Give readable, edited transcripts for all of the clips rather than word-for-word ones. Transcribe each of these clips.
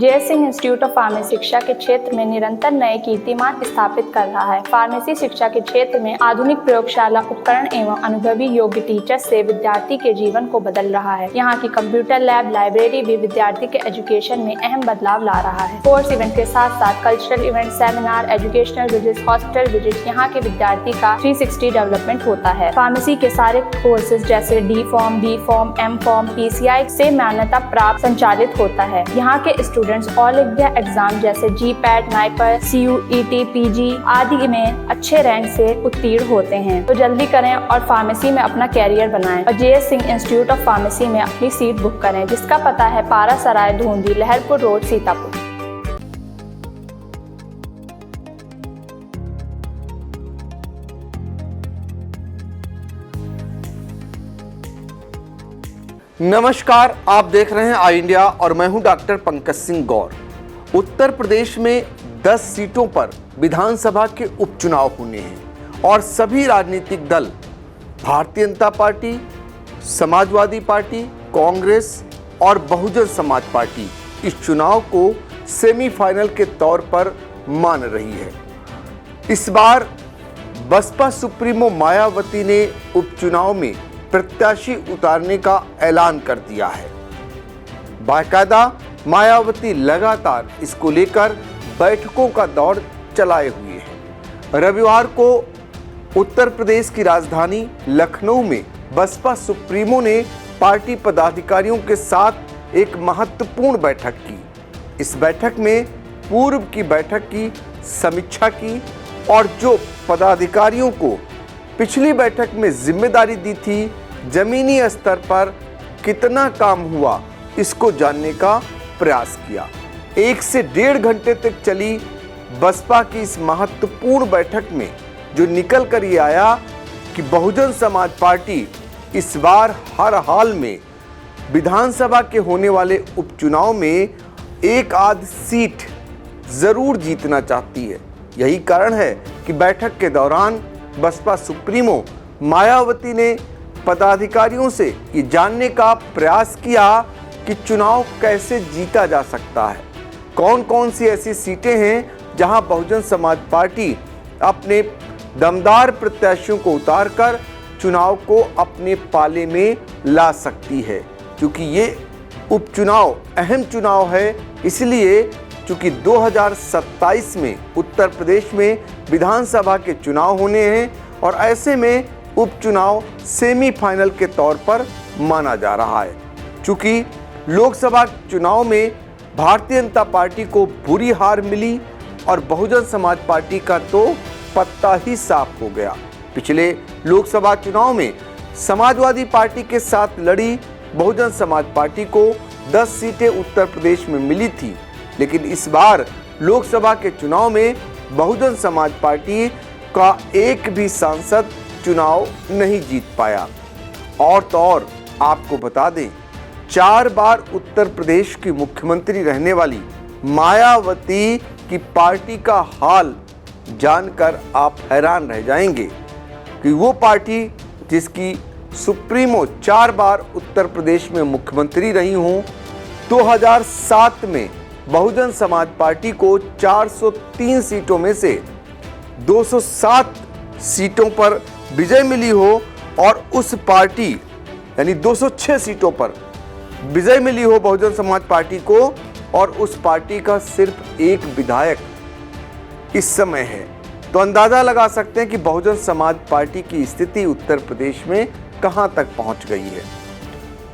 JS. Singh institute of pharmacy शिक्षा के क्षेत्र में निरंतर नए कीर्तिमान स्थापित कर रहा है। फार्मेसी शिक्षा के क्षेत्र में आधुनिक प्रयोगशाला उपकरण एवं अनुभवी योग्य टीचर से विद्यार्थी के जीवन को बदल रहा है। यहाँ की कंप्यूटर लैब लाइब्रेरी भी विद्यार्थी के एजुकेशन में अहम बदलाव ला रहा है। कोर्स इवेंट के साथ साथ cultural event, seminar, educational visit, hospital visit, यहाँ के विद्यार्थी का 360 डेवलपमेंट होता है। फार्मेसी के सारे कोर्सेज जैसे D pharm, B pharm, M pharm, PCI से मान्यता प्राप्त संचालित होता है। यहाँ के स्टूडेंट्स ऑल इंडिया एग्जाम जैसे GPAT, NIPER, CUET, PG आदि में अच्छे रैंक से उत्तीर्ण होते हैं। तो जल्दी करें और फार्मेसी में अपना कैरियर बनाएं और JS. Singh institute of pharmacy में अपनी सीट बुक करें, जिसका पता है पारा सराय, धूंधी, लहरपुर रोड, सीतापुर। नमस्कार, आप देख रहे हैं आई इंडिया और मैं हूं डॉक्टर पंकज सिंह गौर। उत्तर प्रदेश में 10 सीटों पर विधानसभा के उपचुनाव होने हैं और सभी राजनीतिक दल भारतीय जनता पार्टी, समाजवादी पार्टी, कांग्रेस और बहुजन समाज पार्टी इस चुनाव को सेमीफाइनल के तौर पर मान रही है। इस बार बसपा सुप्रीमो मायावती ने उपचुनाव में प्रत्याशी उतारने का ऐलान कर दिया है। बाकायदा मायावती लगातार इसको लेकर बैठकों का दौर चलाए हुए हैं। रविवार को उत्तर प्रदेश की राजधानी लखनऊ में बसपा सुप्रीमो ने पार्टी पदाधिकारियों के साथ एक महत्वपूर्ण बैठक की। इस बैठक में पूर्व की बैठक की समीक्षा की और जो पदाधिकारियों को पिछली बैठक में जिम्मेदारी दी थी, जमीनी स्तर पर कितना काम हुआ इसको जानने का प्रयास किया। 1 से 1.5 घंटे तक चली बसपा की इस महत्वपूर्ण बैठक में जो निकल कर ये आया कि बहुजन समाज पार्टी इस बार हर हाल में विधानसभा के होने वाले उपचुनाव में एक आध सीट जरूर जीतना चाहती है। यही कारण है कि बैठक के दौरान बसपा सुप्रीमो मायावती ने पदाधिकारियों से ये जानने का प्रयास किया कि चुनाव कैसे जीता जा सकता है, कौन कौन सी ऐसी सीटें हैं जहां बहुजन समाज पार्टी अपने दमदार प्रत्याशियों को उतारकर चुनाव को अपने पाले में ला सकती है। क्योंकि ये उपचुनाव अहम चुनाव है, इसलिए चूंकि 2027 में उत्तर प्रदेश में विधानसभा के चुनाव होने हैं और ऐसे में उपचुनाव सेमीफाइनल के तौर पर माना जा रहा है। चूंकि लोकसभा चुनाव में भारतीय जनता पार्टी को बुरी हार मिली और बहुजन समाज पार्टी का तो पत्ता ही साफ हो गया। पिछले लोकसभा चुनाव में समाजवादी पार्टी के साथ लड़ी बहुजन समाज पार्टी को 10 सीटें उत्तर प्रदेश में मिली थी, लेकिन इस बार लोकसभा के चुनाव में बहुजन समाज पार्टी का एक भी सांसद चुनाव नहीं जीत पाया। और तो और आपको बता दें, 4 बार उत्तर प्रदेश की मुख्यमंत्री रहने वाली मायावती की पार्टी का हाल जानकर आप हैरान रह जाएंगे कि वो पार्टी जिसकी सुप्रीमो 4 बार उत्तर प्रदेश में मुख्यमंत्री रही हों, 2007 में बहुजन समाज पार्टी को 403 सीटों में से 207 सीटों पर विजय मिली हो और उस पार्टी यानी 206 सीटों पर विजय मिली हो बहुजन समाज पार्टी को और उस पार्टी का सिर्फ एक विधायक इस समय है, तो अंदाजा लगा सकते हैं कि बहुजन समाज पार्टी की स्थिति उत्तर प्रदेश में कहां तक पहुंच गई है।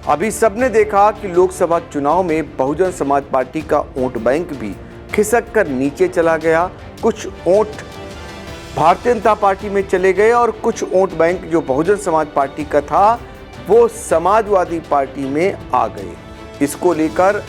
अभी सबने देखा कि लोकसभा चुनाव में बहुजन समाज पार्टी का वोट बैंक भी खिसक कर नीचे चला गया। कुछ वोट भारतीय जनता पार्टी में चले गए और कुछ वोट बैंक जो बहुजन समाज पार्टी का था वो समाजवादी पार्टी में आ गए। इसको लेकर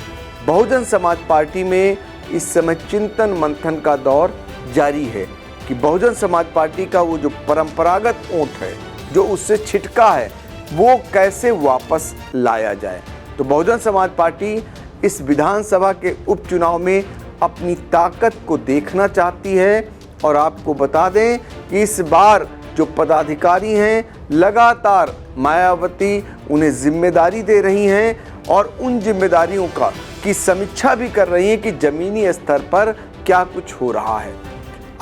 बहुजन समाज पार्टी में इस समय चिंतन मंथन का दौर जारी है कि बहुजन समाज पार्टी का वो जो परंपरागत वोट है, जो उससे छिटका है, वो कैसे वापस लाया जाए। तो बहुजन समाज पार्टी इस विधानसभा के उपचुनाव में अपनी ताकत को देखना चाहती है। और आपको बता दें कि इस बार जो पदाधिकारी हैं, लगातार मायावती उन्हें जिम्मेदारी दे रही हैं और उन जिम्मेदारियों का की समीक्षा भी कर रही हैं कि जमीनी स्तर पर क्या कुछ हो रहा है।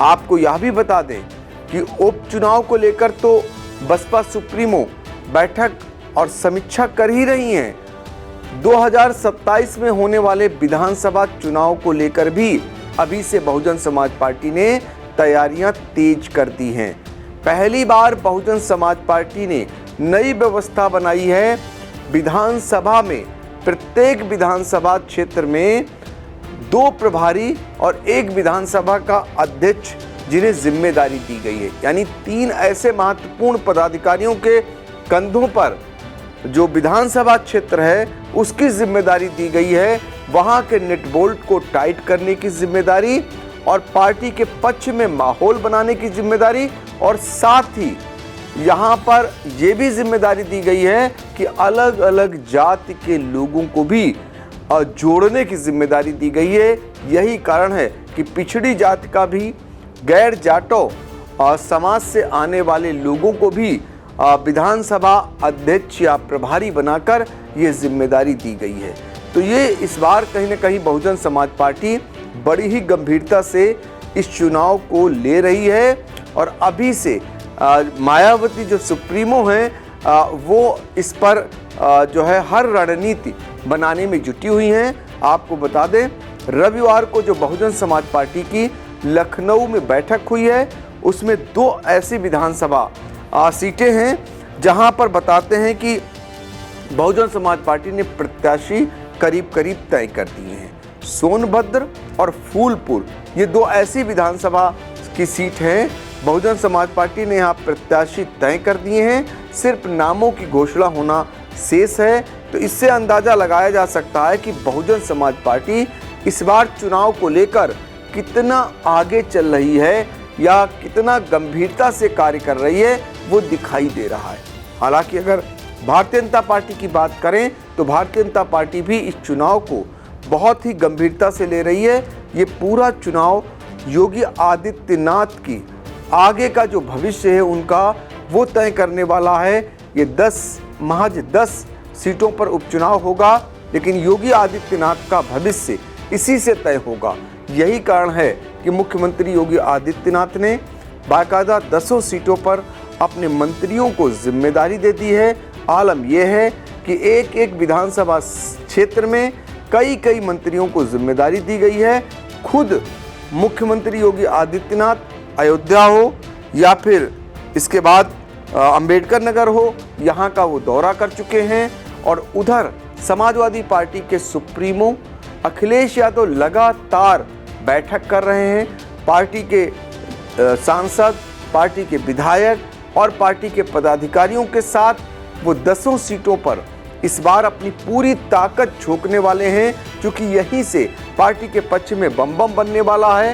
आपको यह भी बता दें कि उपचुनाव को लेकर तो बसपा सुप्रीमो बैठक और समीक्षा कर ही रही हैं। 2027 में होने वाले विधानसभा चुनाव को लेकर भी अभी से बहुजन समाज पार्टी ने तैयारियां तेज कर दी हैं। पहली बार बहुजन समाज पार्टी ने नई व्यवस्था बनाई है। विधानसभा में प्रत्येक विधानसभा क्षेत्र में 2 प्रभारी और 1 विधानसभा का अध्यक्ष जिन्हें जिम्मेदारी दी गई है, यानी 3 ऐसे महत्वपूर्ण पदाधिकारियों के कंधों पर जो विधानसभा क्षेत्र है उसकी जिम्मेदारी दी गई है। वहां के नेटबोल्ट को टाइट करने की जिम्मेदारी और पार्टी के पक्ष में माहौल बनाने की जिम्मेदारी, और साथ ही यहाँ पर यह भी जिम्मेदारी दी गई है कि अलग अलग जाति के लोगों को भी जोड़ने की जिम्मेदारी दी गई है। यही कारण है कि पिछड़ी जाति का भी, गैर जाटों समाज से आने वाले लोगों को भी विधानसभा अध्यक्ष या प्रभारी बनाकर ये जिम्मेदारी दी गई है। तो ये इस बार कहीं न कहीं बहुजन समाज पार्टी बड़ी ही गंभीरता से इस चुनाव को ले रही है, और अभी से मायावती जो सुप्रीमो हैं वो इस पर जो है हर रणनीति बनाने में जुटी हुई हैं। आपको बता दें, रविवार को जो बहुजन समाज पार्टी की लखनऊ में बैठक हुई है उसमें 2 ऐसी विधानसभा सीटें हैं जहां पर बताते हैं कि बहुजन समाज पार्टी ने प्रत्याशी करीब करीब तय कर दिए हैं। सोनभद्र और फूलपुर ये 2 ऐसी विधानसभा की सीट हैं। बहुजन समाज पार्टी ने यहाँ प्रत्याशी तय कर दिए हैं, सिर्फ नामों की घोषणा होना शेष है। तो इससे अंदाजा लगाया जा सकता है कि बहुजन समाज पार्टी इस बार चुनाव को लेकर कितना आगे चल रही है या कितना गंभीरता से कार्य कर रही है वो दिखाई दे रहा है। हालांकि अगर भारतीय जनता पार्टी की बात करें तो भारतीय जनता पार्टी भी इस चुनाव को बहुत ही गंभीरता से ले रही है। ये पूरा चुनाव योगी आदित्यनाथ की आगे का जो भविष्य है उनका वो तय करने वाला है। ये महज 10 सीटों पर उपचुनाव होगा, लेकिन योगी आदित्यनाथ का भविष्य इसी से तय होगा। यही कारण है कि मुख्यमंत्री योगी आदित्यनाथ ने बाकायदा 10 सीटों पर अपने मंत्रियों को जिम्मेदारी दे दी है। आलम यह है कि एक एक विधानसभा क्षेत्र में कई मंत्रियों को जिम्मेदारी दी गई है। खुद मुख्यमंत्री योगी आदित्यनाथ अयोध्या हो या फिर इसके बाद अंबेडकर नगर हो, यहाँ का वो दौरा कर चुके हैं। और उधर समाजवादी पार्टी के सुप्रीमो अखिलेश यादव लगातार बैठक कर रहे हैं। पार्टी के सांसद, पार्टी के विधायक और पार्टी के पदाधिकारियों के साथ वो 10 सीटों पर इस बार अपनी पूरी ताकत झोंकने वाले हैं, क्योंकि यहीं से पार्टी के पक्ष में बम बनने वाला है।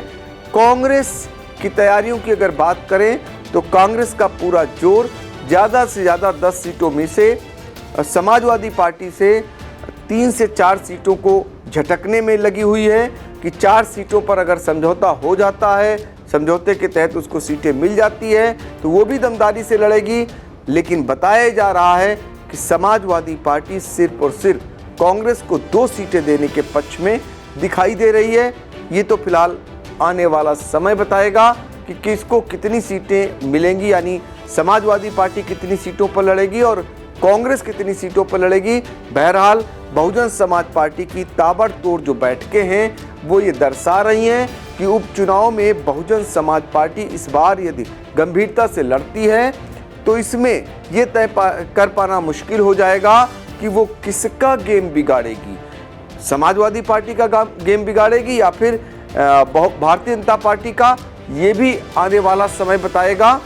कांग्रेस की तैयारियों की अगर बात करें तो कांग्रेस का पूरा जोर ज़्यादा से ज़्यादा 10 सीटों में से समाजवादी पार्टी से 3 से 4 सीटों को झटकने में लगी हुई है कि 4 सीटों पर अगर समझौता हो जाता है, समझौते के तहत उसको सीटें मिल जाती है तो वो भी दमदारी से लड़ेगी। लेकिन बताया जा रहा है कि समाजवादी पार्टी सिर्फ और सिर्फ कांग्रेस को 2 सीटें देने के पक्ष में दिखाई दे रही है। ये तो फिलहाल आने वाला समय बताएगा कि किसको कितनी सीटें मिलेंगी, यानी समाजवादी पार्टी कितनी सीटों पर लड़ेगी और कांग्रेस कितनी सीटों पर लड़ेगी। बहरहाल बहुजन समाज पार्टी की ताबड़तोड़ जो बैठकें हैं वो ये दर्शा रही हैं कि उपचुनाव में बहुजन समाज पार्टी इस बार यदि गंभीरता से लड़ती है तो इसमें ये तय कर पाना मुश्किल हो जाएगा कि वो किसका गेम बिगाड़ेगी, समाजवादी पार्टी का गेम बिगाड़ेगी या फिर भारतीय जनता पार्टी का। ये भी आने वाला समय बताएगा।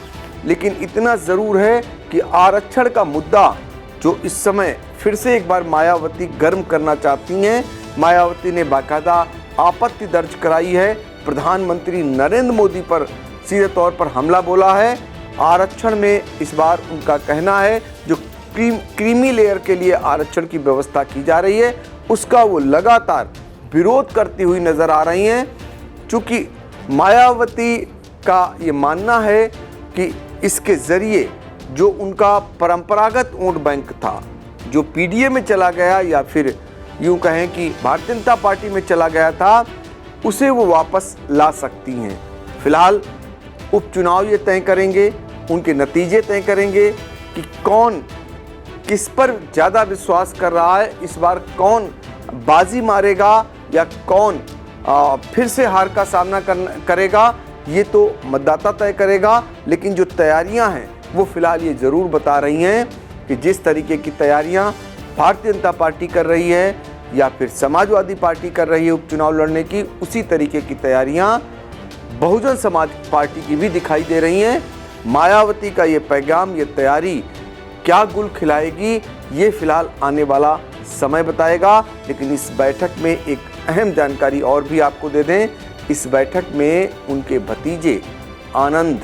लेकिन इतना ज़रूर है कि आरक्षण का मुद्दा जो इस समय फिर से एक बार मायावती गर्म करना चाहती हैं। मायावती ने बाकायदा आपत्ति दर्ज कराई है, प्रधानमंत्री नरेंद्र मोदी पर सीधे तौर पर हमला बोला है। आरक्षण में इस बार उनका कहना है जो क्रीमी लेयर के लिए आरक्षण की व्यवस्था की जा रही है उसका वो लगातार विरोध करती हुई नजर आ रही हैं। चूँकि मायावती का ये मानना है कि इसके ज़रिए जो उनका परंपरागत वोट बैंक था जो पीडीए में चला गया या फिर यूं कहें कि भारतीय जनता पार्टी में चला गया था, उसे वो वापस ला सकती हैं। फिलहाल उपचुनाव ये तय करेंगे, उनके नतीजे तय करेंगे कि कौन किस पर ज़्यादा विश्वास कर रहा है, इस बार कौन बाजी मारेगा या कौन फिर से हार का सामना करेगा, ये तो मतदाता तय करेगा। लेकिन जो तैयारियां हैं वो फिलहाल ये ज़रूर बता रही हैं कि जिस तरीके की तैयारियां भारतीय जनता पार्टी कर रही है या फिर समाजवादी पार्टी कर रही है उपचुनाव लड़ने की, उसी तरीके की तैयारियां बहुजन समाज पार्टी की भी दिखाई दे रही हैं। मायावती का ये पैगाम, ये तैयारी क्या गुल खिलाएगी, ये फिलहाल आने वाला समय बताएगा। लेकिन इस बैठक में एक अहम जानकारी और भी आपको दे दें, इस बैठक में उनके भतीजे आनंद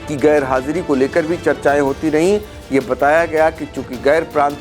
की गैर हाजिरी को लेकर भी चर्चाएं होती रहीं। ये बताया गया कि चूंकि गैर प्रांत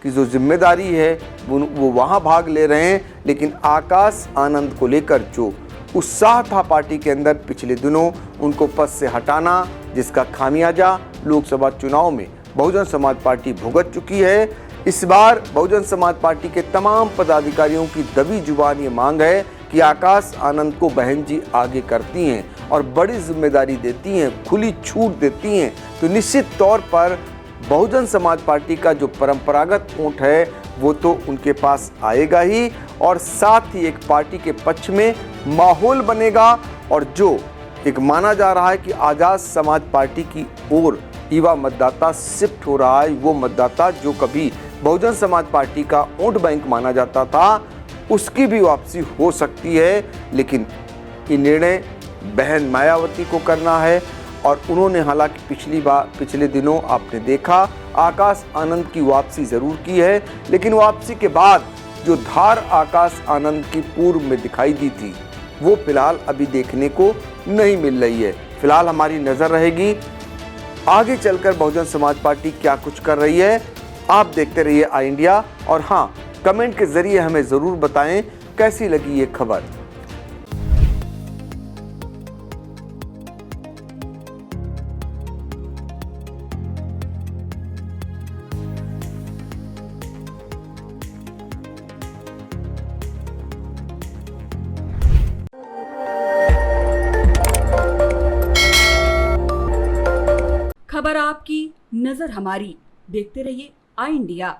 की जो जिम्मेदारी है वो वहाँ भाग ले रहे हैं, लेकिन आकाश आनंद को लेकर जो उत्साह था पार्टी के अंदर पिछले दिनों, उनको पद से हटाना, जिसका खामियाजा लोकसभा चुनाव में बहुजन समाज पार्टी भुगत चुकी है। इस बार बहुजन समाज पार्टी के तमाम पदाधिकारियों की दबी जुबान ये मांग है कि आकाश आनंद को बहन जी आगे करती हैं और बड़ी जिम्मेदारी देती हैं, खुली छूट देती हैं, तो निश्चित तौर पर बहुजन समाज पार्टी का जो परंपरागत वोट है वो तो उनके पास आएगा ही, और साथ ही एक पार्टी के पक्ष में माहौल बनेगा। और जो एक माना जा रहा है कि आज़ाद समाज पार्टी की ओर युवा मतदाता शिफ्ट हो रहा है, वो मतदाता जो कभी बहुजन समाज पार्टी का वोट बैंक माना जाता था, उसकी भी वापसी हो सकती है। लेकिन ये निर्णय बहन मायावती को करना है, और उन्होंने हालांकि पिछले दिनों आपने देखा आकाश आनंद की वापसी ज़रूर की है, लेकिन वापसी के बाद जो धार आकाश आनंद की पूर्व में दिखाई दी थी वो फिलहाल अभी देखने को नहीं मिल रही है। फिलहाल हमारी नज़र रहेगी आगे चलकर बहुजन समाज पार्टी क्या कुछ कर रही है। आप देखते रहिए आई इंडिया, और हाँ, कमेंट के जरिए हमें ज़रूर बताएं कैसी लगी ये खबर। खबर आपकी, नजर हमारी। देखते रहिए आई इंडिया।